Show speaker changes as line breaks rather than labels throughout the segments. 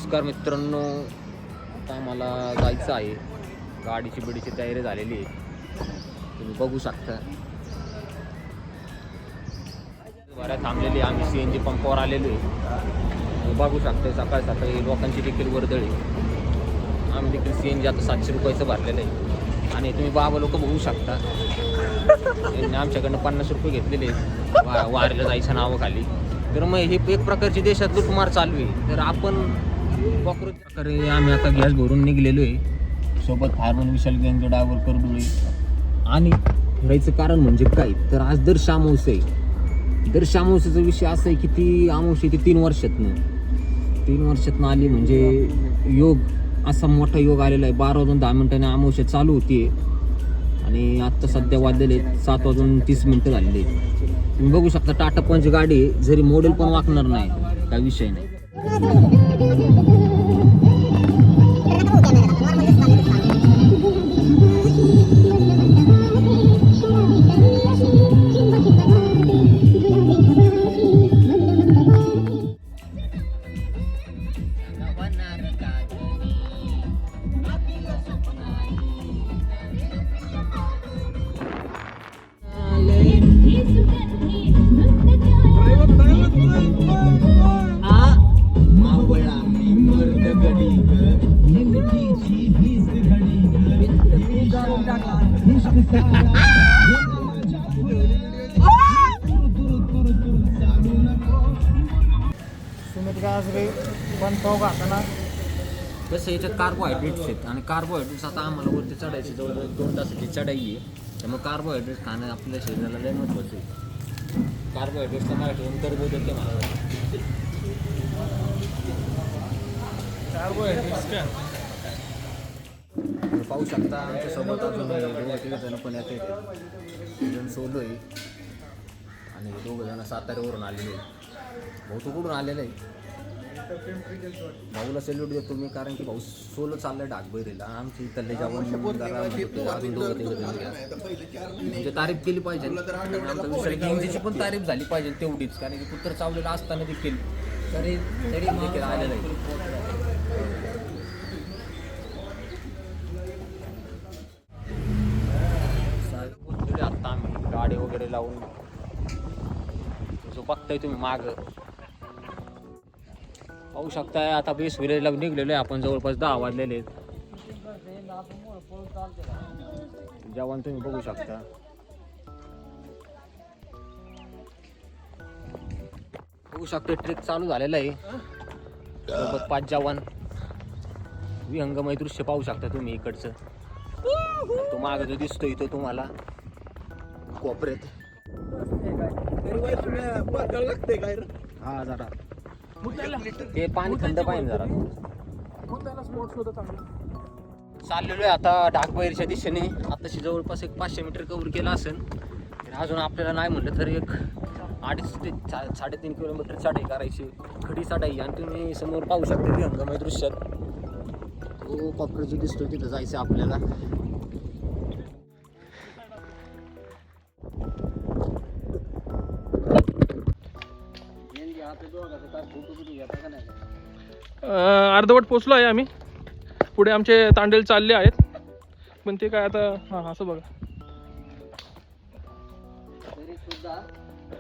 नमस्कार मित्रांनो, आता आम्हाला जायचं आहे. गाडीची बिडीची तयारी झालेली आहे, तुम्ही बघू शकता. बऱ्या थांबलेली आम्ही CNG पंपावर आलेलो आहे. बघू शकता सकाळी सकाळी लोकांची देखील वर्दळ आहे. आम्ही देखील CNG आता 700 रुपयाचं भरलेलं आहे आणि तुम्ही बाबा लोक बघू शकता. यांनी आमच्याकडनं 50 रुपये घेतलेले आहेत वारीला जायच्या नावाखाली. तर मग हे एक प्रकारची देशात लुटमार चालू आहे. तर आपण प्रकारे आम्ही आता गॅस भरून निघलेलो आहे. सोबत हार्मोन विशाल गँग डायव्हर करडुळे. आणि फिरायचं कारण म्हणजे काय, तर आज दर अमावस्या आहे. दर अमावस्याचा विषय असा आहे की ती अमावस्या ती 3 वर्षातनं आली. म्हणजे योग असा मोठा योग आलेला आहे. 12:10 अमावस्या चालू होती आणि आत्ता सध्या वाजलेले 7:30 झालेले आहेत. तुम्ही बघू शकता टाटा पंच गाडी, जरी मॉडेल पण वाकणार नाही, काही विषय नाही. तसं याच्यात कार्बोहायड्रेट्स आहेत आणि कार्बोहायड्रेट्स आता आम्हाला वरती चढायची जवळजवळ 2 तासाची चढाई आहे. त्यामुळे कार्बोहायड्रेट्स खाणं आपल्या शरीराला लय महत्त्वाचं आहे. कार्बोहायड्रेट्सचा मराठीतून कर्बोदक ते मला पाहू शकता. आमच्यासोबत अजून जण पण येते. जण सोलो आहे आणि 2 जण साताऱ्यावरून आलेले आहे. भाऊ तू कुठून आलेला आहे? भाऊला सेल्यूट देतो मी, कारण की भाऊ सोलो चाललाय डाकबैरीला. आमची इथले जेवण अजून 2-3 म्हणजे तारीफ केली पाहिजे. आमचा विषय गँगची पण तारीफ झाली पाहिजे तेवढीच, कारण की कुत्र चावलेला असताना देखील तरी देखील आलेलं आहे. आत्ता आम्ही गाडी वगैरे लावून जो बघताय तुम्ही माग पाहू शकताय. आता बेस विलेजला निघलेलो आहे आपण. जवळपास 10 वाजलेले आहेत. जवान तुम्ही बघू शकता. बघू शकता ट्रेक चालू झालेला आहे. सोबत 5 जवान. विहंगमय दृश्य पाहू शकता तुम्ही इकडचं. तो माग जो दिसतोय तो तुम्हाला कोपऱ्यात. हा जरा ते पाणी थंड पाहिजे जरा. चाललेलो आहे आता डाकबैरीच्या दिशेने. आताशी जवळपास एक 500 मीटर कव्हर केलं असेल. अजून आपल्याला नाही म्हटलं तर एक 2.5 ते 3.5 किलोमीटर चढाई करायची, खडी चढाई. आणि तुम्ही समोर पाहू शकता विहंगमय दृश्यात तो कॉपरेट जो दिसतोय तिथं जायचं आपल्याला.
अर्धवट पोचलो आहे आम्ही. पुढे आमचे तांडेल चालले आहेत, पण ते काय आता हां असं बघा.
तरी सुद्धा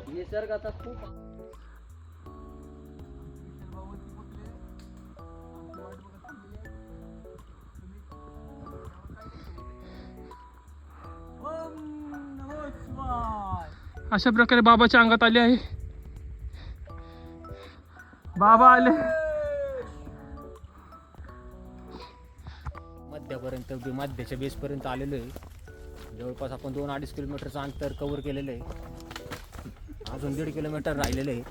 निसर्गाचा खूप
अशा प्रकारे बाबाच्या अंगात आले आहे. बाबा आले.
मध्याच्या बेसपर्यंत आलेलो आहे. जवळपास आपण 2-2.5 किलोमीटरचं अंतर कव्हर केलेलं आहे. अजून 1.5 किलोमीटर राहिलेलं आहे.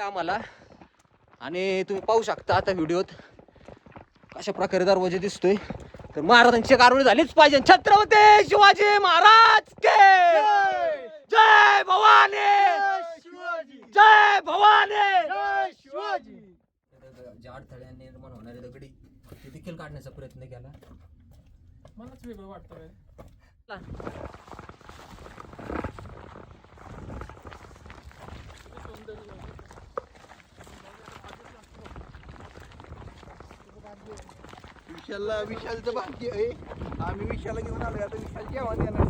आम्हाला आणि तुम्ही पाहू शकता आता व्हिडिओत अशा प्रकारे दरवाजे दिसतोय. तर महाराजांची कारवाई झालीच पाहिजे. छत्रपती शिवाजी महाराज के जय भवानी, जय भवानी, जे अडथळे निर्माण होणारे दगडी ते देखील काढण्याचा प्रयत्न केला.
मलाच वेगळं वाटतं काय.
विशालचं भाग्य आहे. आम्ही विशाला घेऊन आलोय. आता विशाल जेव्हा देणार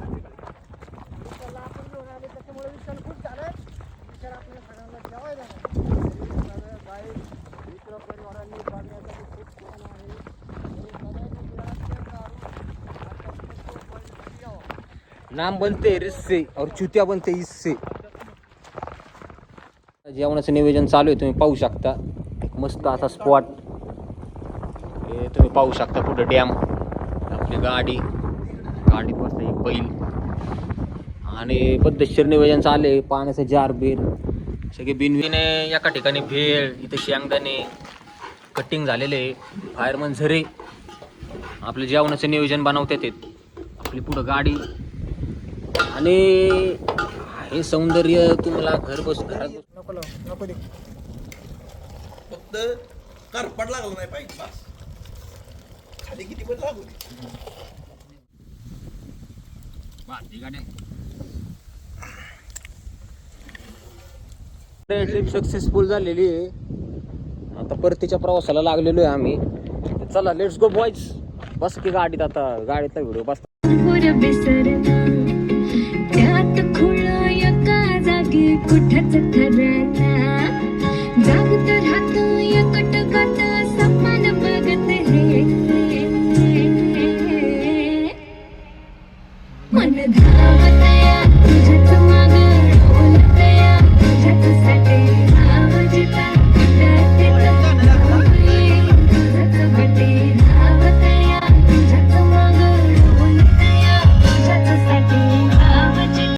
विशालला आपण घेऊन आले त्याच्यामुळे विशाल खूप झालाय. विशाल आपल्याला सगळ्यांना जेवायला देणार. गाय मित्र परिवारांनी बांधण्यासाठी खूप छान आहे.
नाम बनते रिस्से और चुतिया बनते इससे. जेवणाचं नियोजन चालू आहे. तुम्ही पाहू शकता मस्त असा स्पॉट. हे तुम्ही पाहू शकता पुढे डॅम, आपली गाडीत बसता एक बैल आणि पद्धतशीर नियोजन चालले. पाण्याचं जार बीर सगळे बिनविने एका ठिकाणी भेळ, इथे शेंगदाणे कटिंग झालेले, फायरमन झरे आपलं जेवणाचं नियोजन बनवतात. आपली पुढं गाडी आणि हे सौंदर्य तुम्हाला घरात
नको नको दे.
फक्त करपट लागलं नाही पाहिजे बस. खाली किती पण लागू दे.
ट्रिप सक्सेसफुल झालेली आहे. आता परतीच्या प्रवासाला लागलेलो आहे आम्ही. चला लेट्स गो बॉयज. बस की गाडीत, आता गाडीतला व्हिडिओ बस.
त्यात खुळा एका जागी कुठंच खरं